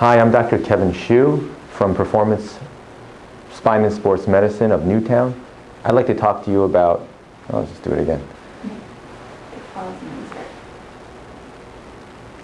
Hi, I'm Dr. Kevin Hsu from Performance Spine and Sports Medicine of Newtown. I'd like to talk to you about, I'll just do it again.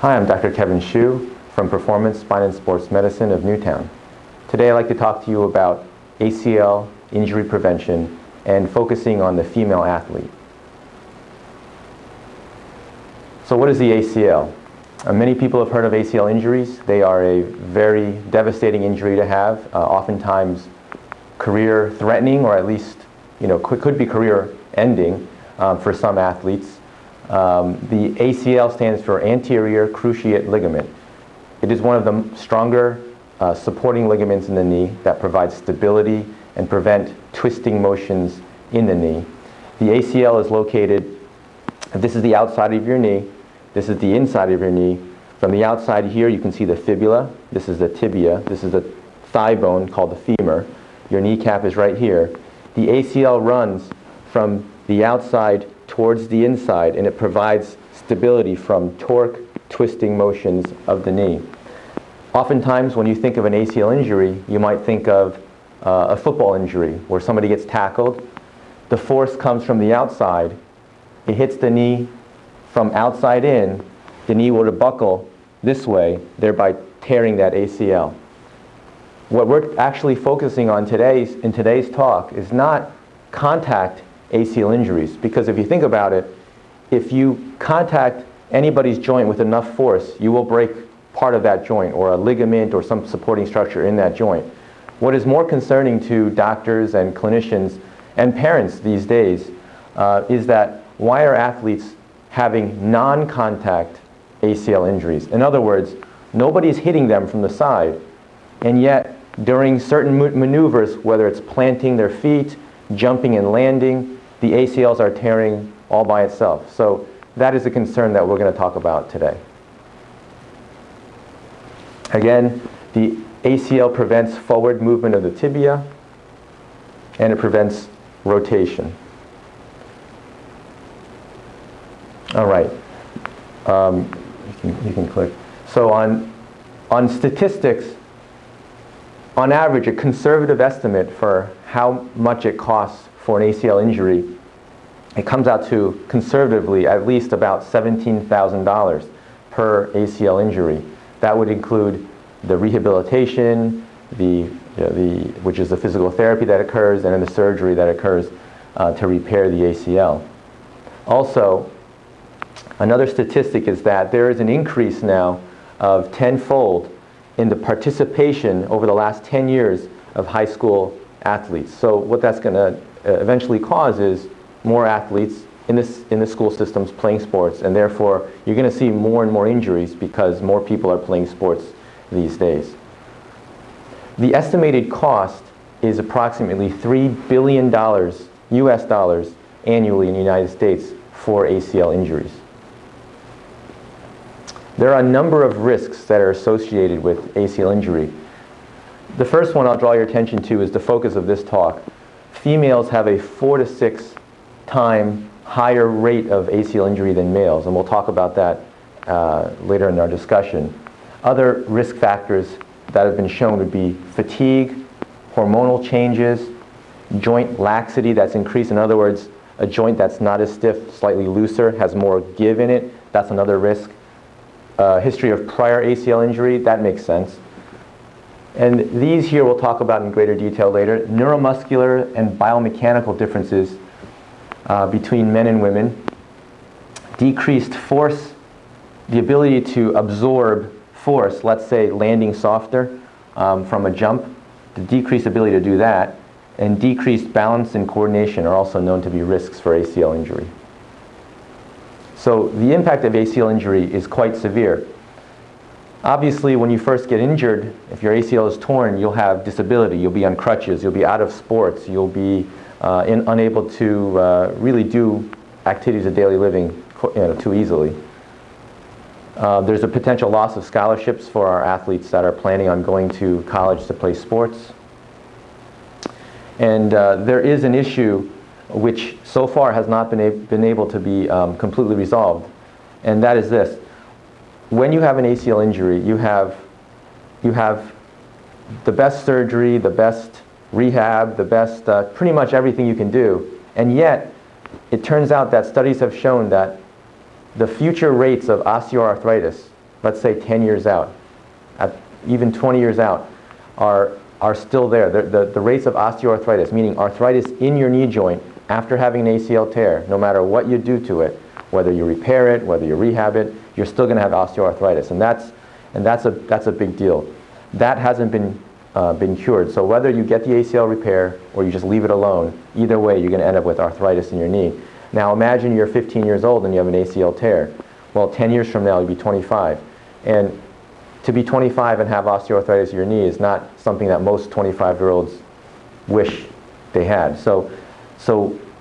Hi, I'm Dr. Kevin Hsu from Performance Spine and Sports Medicine of Newtown. Today I'd like to talk to you about ACL injury prevention and focusing on the female athlete. So what is the ACL? Many people have heard of ACL injuries. They are a very devastating injury to have, oftentimes career-threatening, or at least could be career-ending for some athletes. The ACL stands for anterior cruciate ligament. It is one of the stronger supporting ligaments in the knee that provides stability and prevent twisting motions in the knee. The ACL is located, this is the outside of your knee, this is the inside of your knee. From the outside here, you can see the fibula. This is the tibia. This is the thigh bone called the femur. Your kneecap is right here. The ACL runs from the outside towards the inside, and it provides stability from torque, twisting motions of the knee. Oftentimes, when you think of an ACL injury, you might think of a football injury where somebody gets tackled. The force comes from the outside. It hits the knee from outside in. The knee will buckle this way, thereby tearing that ACL. What we're actually focusing on in today's talk is not contact ACL injuries, because if you think about it, if you contact anybody's joint with enough force, you will break part of that joint or a ligament or some supporting structure in that joint. What is more concerning to doctors and clinicians and parents these days is that why are athletes having non-contact ACL injuries? In other words, nobody's hitting them from the side, and yet during certain maneuvers, whether it's planting their feet, jumping and landing, the ACLs are tearing all by itself. So that is a concern that we're going to talk about today. Again, the ACL prevents forward movement of the tibia, and it prevents rotation. All right. You can click. So on statistics, on average, a conservative estimate for how much it costs for an ACL injury, it comes out to conservatively at least about $17,000 per ACL injury. That would include the rehabilitation, which is the physical therapy that occurs, and then the surgery that occurs to repair the ACL. Also, another statistic is that there is an increase now of tenfold in the participation over the last 10 years of high school athletes. So what that's going to eventually cause is more athletes in the school systems playing sports, and therefore you're going to see more and more injuries because more people are playing sports these days. The estimated cost is approximately $3 billion US dollars annually in the United States for ACL injuries. There are a number of risks that are associated with ACL injury. The first one I'll draw your attention to is the focus of this talk. Females have a 4 to 6 time higher rate of ACL injury than males, and we'll talk about that later in our discussion. Other risk factors that have been shown would be fatigue, hormonal changes, joint laxity that's increased. In other words, a joint that's not as stiff, slightly looser, has more give in it. That's another risk. History of prior ACL injury, that makes sense. And these here we'll talk about in greater detail later. Neuromuscular and biomechanical differences between men and women. Decreased force, the ability to absorb force, let's say landing softer from a jump, the decreased ability to do that, and decreased balance and coordination are also known to be risks for ACL injury. So the impact of ACL injury is quite severe. Obviously, when you first get injured, if your ACL is torn, you'll have disability. You'll be on crutches. You'll be out of sports. You'll be unable to really do activities of daily living too easily. There's a potential loss of scholarships for our athletes that are planning on going to college to play sports. And there is an issue which so far has not been able to be completely resolved, and that is this. When you have an ACL injury, you have you have the best surgery, the best rehab, the best, pretty much everything you can do. And yet, it turns out that studies have shown that the future rates of osteoarthritis, let's say 10 years out, even 20 years out, are still there. The rates of osteoarthritis, meaning arthritis in your knee joint after having an ACL tear, no matter what you do to it, whether you repair it, whether you rehab it, you're still going to have osteoarthritis. And that's a big deal. That hasn't been cured. So whether you get the ACL repair or you just leave it alone, either way you're going to end up with arthritis in your knee. Now imagine you're 15 years old and you have an ACL tear. Well, 10 years from now you'll be 25. And to be 25 and have osteoarthritis in your knee is not something that most 25-year-olds wish they had. So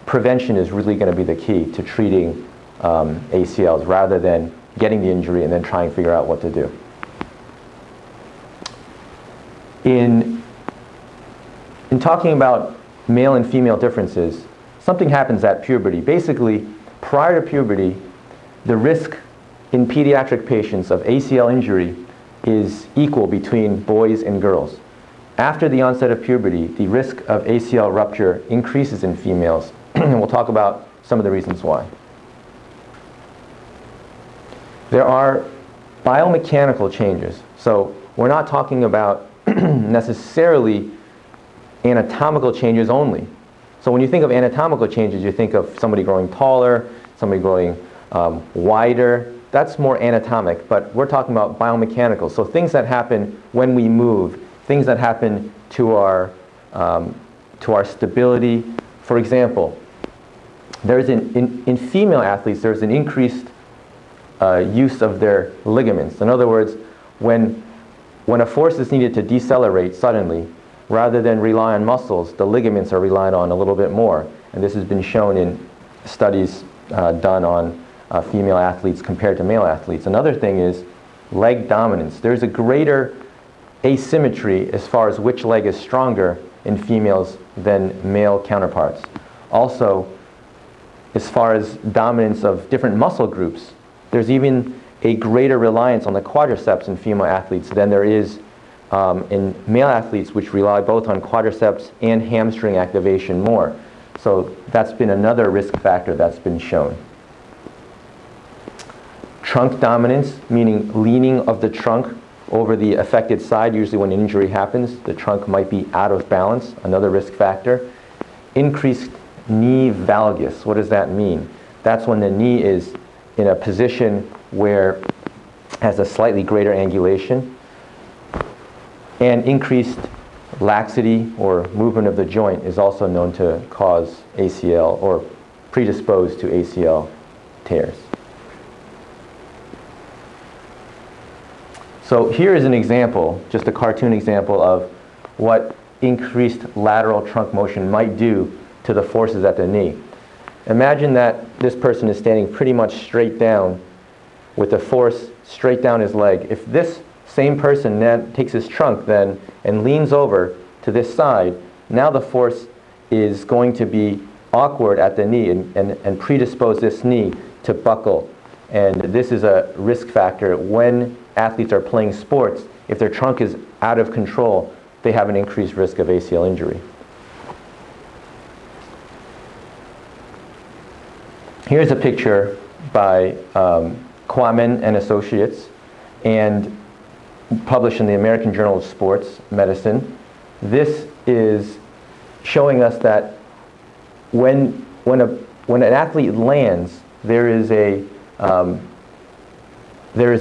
prevention is really going to be the key to treating ACLs rather than getting the injury and then trying to figure out what to do. In talking about male and female differences, something happens at puberty. Basically, prior to puberty, the risk in pediatric patients of ACL injury is equal between boys and girls. After the onset of puberty, the risk of ACL rupture increases in females, and we'll talk about some of the reasons why. There are biomechanical changes. So we're not talking about necessarily anatomical changes only. So when you think of anatomical changes, you think of somebody growing taller, somebody growing wider. That's more anatomic, but we're talking about biomechanical. So things that happen when we move, things that happen to our stability. For example, in female athletes, there's an increased use of their ligaments. In other words, when a force is needed to decelerate suddenly, rather than rely on muscles, the ligaments are relied on a little bit more. And this has been shown in studies done on female athletes compared to male athletes. Another thing is leg dominance. There's a greater asymmetry as far as which leg is stronger in females than male counterparts. Also, as far as dominance of different muscle groups, there's even a greater reliance on the quadriceps in female athletes than there is in male athletes, which rely both on quadriceps and hamstring activation more. So that's been another risk factor that's been shown. Trunk dominance, meaning leaning of the trunk over the affected side. Usually when an injury happens, the trunk might be out of balance, another risk factor. Increased knee valgus. What does that mean? That's when the knee is in a position where it has a slightly greater angulation. And increased laxity or movement of the joint is also known to cause ACL or predispose to ACL tears. So here is an example, just a cartoon example of what increased lateral trunk motion might do to the forces at the knee. Imagine that this person is standing pretty much straight down with the force straight down his leg. If this same person then takes his trunk then and leans over to this side, now the force is going to be awkward at the knee and predispose this knee to buckle. And this is a risk factor when athletes are playing sports. If their trunk is out of control, they have an increased risk of ACL injury. Here's a picture by Quammen and Associates and published in the American Journal of Sports Medicine. This is showing us that when an athlete lands, there is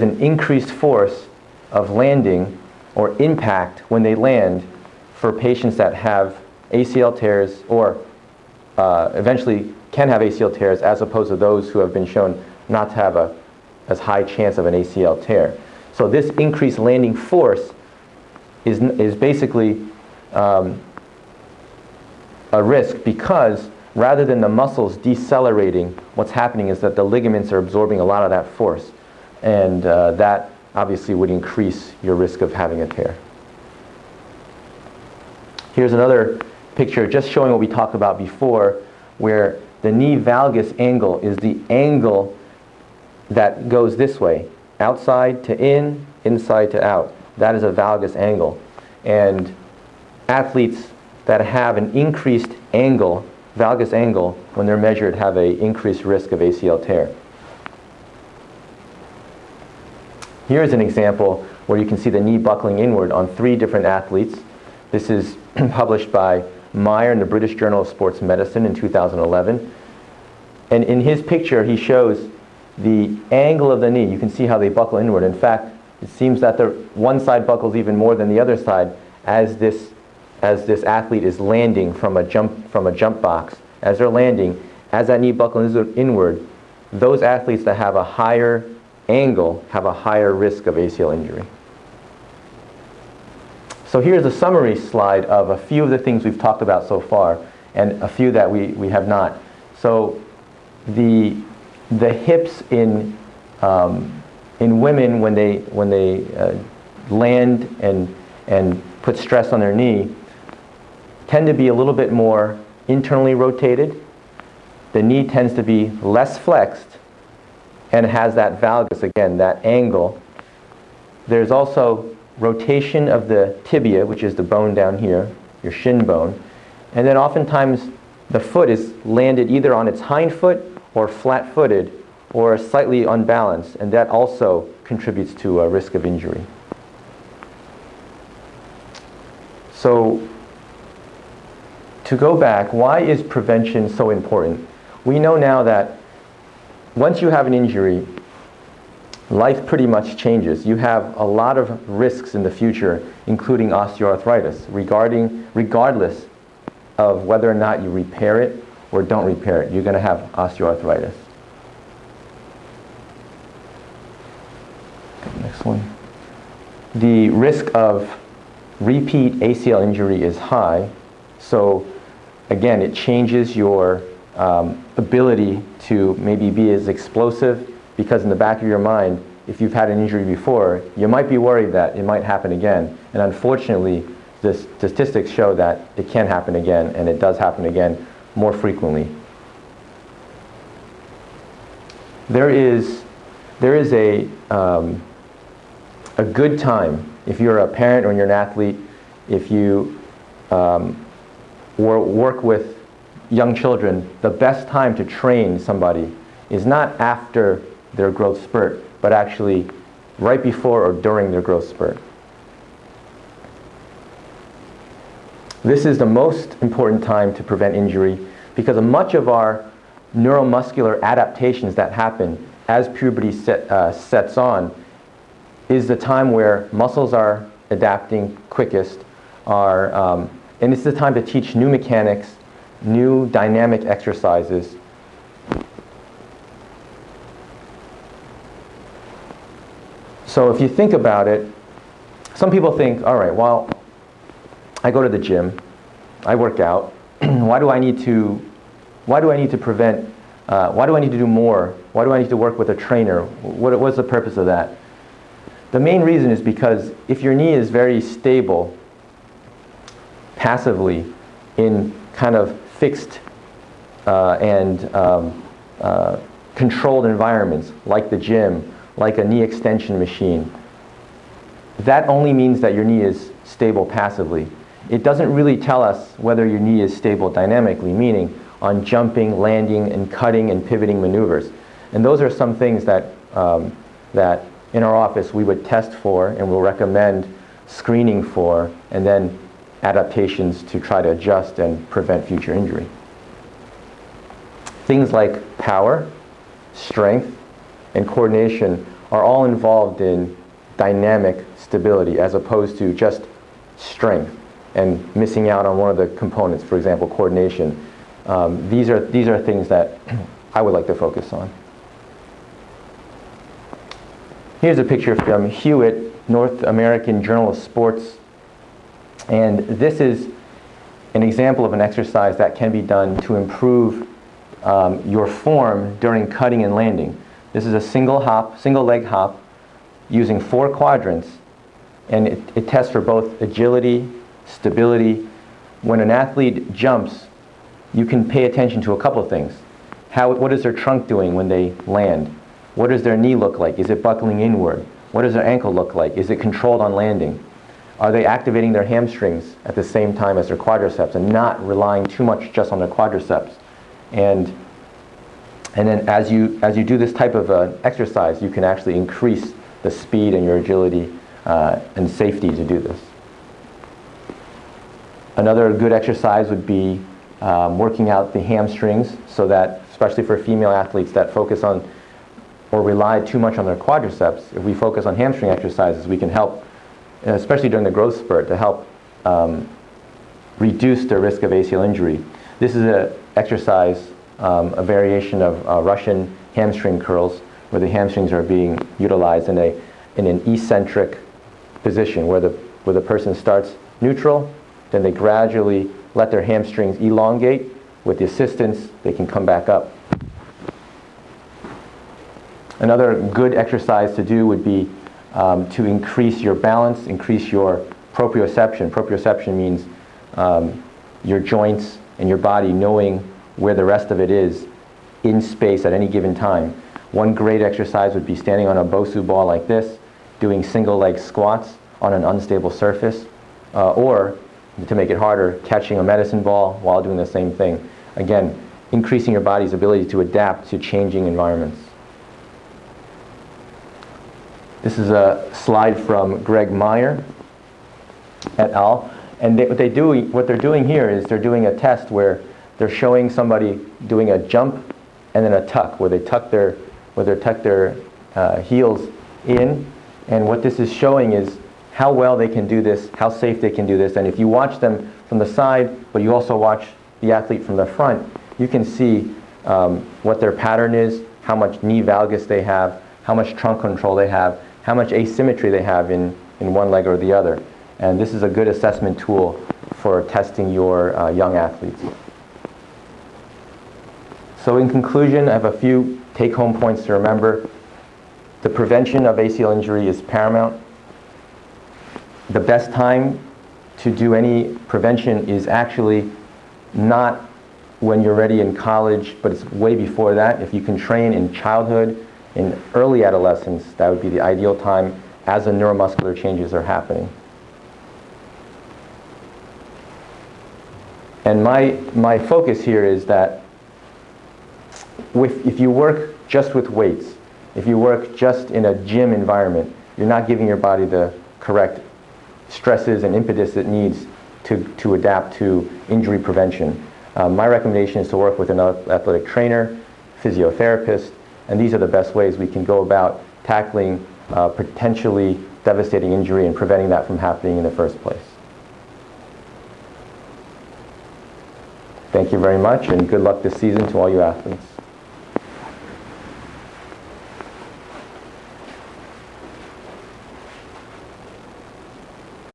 an increased force of landing or impact when they land for patients that have ACL tears or eventually can have ACL tears, as opposed to those who have been shown not to have as high chance of an ACL tear. So this increased landing force is basically a risk, because rather than the muscles decelerating, what's happening is that the ligaments are absorbing a lot of that force. And that obviously would increase your risk of having a tear. Here's another picture just showing what we talked about before, where the knee valgus angle is the angle that goes this way, outside to in, inside to out. that is a valgus angle. And athletes that have an increased angle, valgus angle, when they're measured, have an increased risk of ACL tear. Here's an example where you can see the knee buckling inward on 3 different athletes. This is published by Meyer in the British Journal of Sports Medicine in 2011. And in his picture, he shows the angle of the knee. You can see how they buckle inward. In fact, it seems that the one side buckles even more than the other side as this athlete is landing from a jump box. As they're landing, as that knee buckles inward, those athletes that have a higher angle have a higher risk of ACL injury. So here's a summary slide of a few of the things we've talked about so far and a few that we have not. So the hips in women when they land and put stress on their knee tend to be a little bit more internally rotated. The knee tends to be less flexed and has that valgus, again, that angle. There's also rotation of the tibia, which is the bone down here, your shin bone. And then oftentimes the foot is landed either on its hind foot or flat-footed or slightly unbalanced, and that also contributes to a risk of injury. So to go back, why is prevention so important? We know now that once you have an injury, life pretty much changes. You have a lot of risks in the future, including osteoarthritis, regardless of whether or not you repair it or don't repair it. You're going to have osteoarthritis. Next one. The risk of repeat ACL injury is high, so again, it changes your ability to maybe be as explosive, because in the back of your mind, if you've had an injury before, you might be worried that it might happen again. And unfortunately, the statistics show that it can happen again, and it does happen again more frequently. There is a good time, if you're a parent or you're an athlete, if you work with young children, the best time to train somebody is not after their growth spurt, but actually right before or during their growth spurt. This is the most important time to prevent injury because much of our neuromuscular adaptations that happen as puberty sets on is the time where muscles are adapting quickest, and it's the time to teach new mechanics, new dynamic exercises. So if you think about it, some people think, all right, well, I go to the gym, I work out, why do I need to prevent, why do I need to do more? Why do I need to work with a trainer? What's the purpose of that? The main reason is because if your knee is very stable, passively, in kind of fixed and controlled environments, like the gym, like a knee extension machine, that only means that your knee is stable passively. It doesn't really tell us whether your knee is stable dynamically, meaning on jumping, landing, and cutting and pivoting maneuvers. And those are some things that, that in our office we would test for and will recommend screening for, and then adaptations to try to adjust and prevent future injury. Things like power, strength, and coordination are all involved in dynamic stability as opposed to just strength and missing out on one of the components, for example, coordination. These are things that I would like to focus on. Here's a picture from Hewitt, North American Journal of Sports. And this is an example of an exercise that can be done to improve your form during cutting and landing. This is a single leg hop using 4 quadrants, and it tests for both agility, stability. When an athlete jumps, you can pay attention to a couple of things. What is their trunk doing when they land? What does their knee look like? Is it buckling inward? What does their ankle look like? Is it controlled on landing? Are they activating their hamstrings at the same time as their quadriceps and not relying too much just on their quadriceps? And then as you do this type of exercise, you can actually increase the speed and your agility and safety to do this. Another good exercise would be working out the hamstrings, so that, especially for female athletes that focus on or rely too much on their quadriceps, if we focus on hamstring exercises, we can help, especially during the growth spurt, to help reduce the risk of ACL injury. This is an exercise, a variation of Russian hamstring curls, where the hamstrings are being utilized in an eccentric position, where the person starts neutral, then they gradually let their hamstrings elongate. With the assistance, they can come back up. Another good exercise to do would be to increase your balance, increase your proprioception. Proprioception means your joints and your body knowing where the rest of it is in space at any given time. One great exercise would be standing on a Bosu ball like this, doing single leg squats on an unstable surface, or, to make it harder, catching a medicine ball while doing the same thing. Again, increasing your body's ability to adapt to changing environments. This is a slide from Greg Meyer et al. And what they're doing here is they're doing a test where they're showing somebody doing a jump and then a tuck, where they tuck their heels in. And what this is showing is how well they can do this, how safe they can do this. And if you watch them from the side, but you also watch the athlete from the front, you can see what their pattern is, how much knee valgus they have, how much trunk control they have, how much asymmetry they have in one leg or the other. And this is a good assessment tool for testing your young athletes. So in conclusion, I have a few take-home points to remember. The prevention of ACL injury is paramount. The best time to do any prevention is actually not when you're ready in college, but it's way before that. If you can train in childhood, in early adolescence, that would be the ideal time as the neuromuscular changes are happening. And my focus here is that if you work just with weights, if you work just in a gym environment, you're not giving your body the correct stresses and impetus it needs to adapt to injury prevention. My recommendation is to work with an athletic trainer, physiotherapist, and these are the best ways we can go about tackling potentially devastating injury and preventing that from happening in the first place. Thank you very much, and good luck this season to all you athletes.